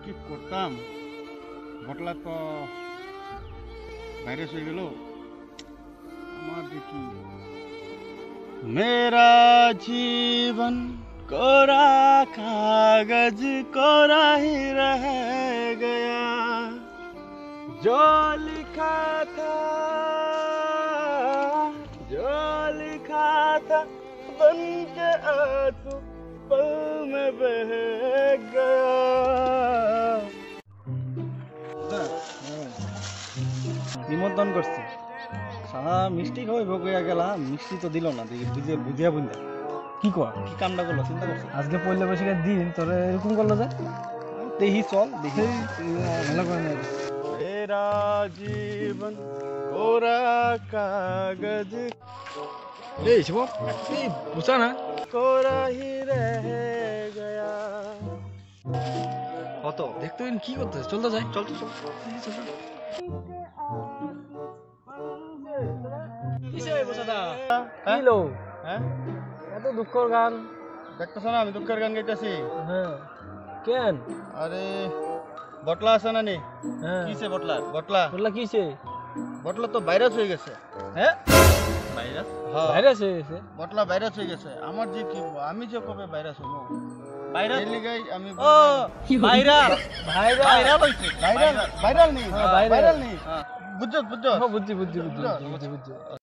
কি করতাম, ঘটলা তো ভাইরাস হয়ে গেল। আমার দেখি मेरा जीवन कोरा कागज कोरा ही रह गया, जो लिखा था बन के आंसू पल में बह गया। নিমন্ত্রণ করছি, সারা মিষ্টি খাওয়াই ভোগ হয়ে গেলাম, মিষ্টি তো দিল না। দেখি বুঝিয়া বুঝিয়া বুঝা কি কর কি কামটা করলো চিন্তা করছো? আজকে পয়লা বৈশাখের দিন তোরে এরকম করলো যে দেখি চল দেখি। ভালো করে না मेरा जीवन कोरा कागज এই শিব এই বুঝা না कोरा ही रह गया। কত দেখতে কি করতেছে, চলতে যাই চল তো চল। কিসে বুঝাদা হ্যাঁ? কিলো হ্যাঁ এত দুঃখর গান। দেখতেছ না আমি দুঃখের গান গাইতেছি। হ্যাঁ কেন? আরে বটলা আছে না নি? হ্যাঁ কিসে বটলা? বটলা বললা কিসে? বটলা তো ভাইরাস হয়ে গেছে। হ্যাঁ ভাইরাস? হ্যাঁ ভাইরাস হয়ে গেছে। বটলা ভাইরাস হয়ে গেছে। আমার যে কি আমি যে কবে ভাইরাস হবো? ভাইরাস এর লিগাই আমি ও ভাইরাল ভাইরাল ভাইরাল হইছে। ভাইরাল ভাইরাল নেই, হ্যাঁ, ভাইরাল। ভাইরাল নেই। বুঝছো বুঝছো? বুঝছি বুঝছি বুঝছি বুঝছি বুঝছি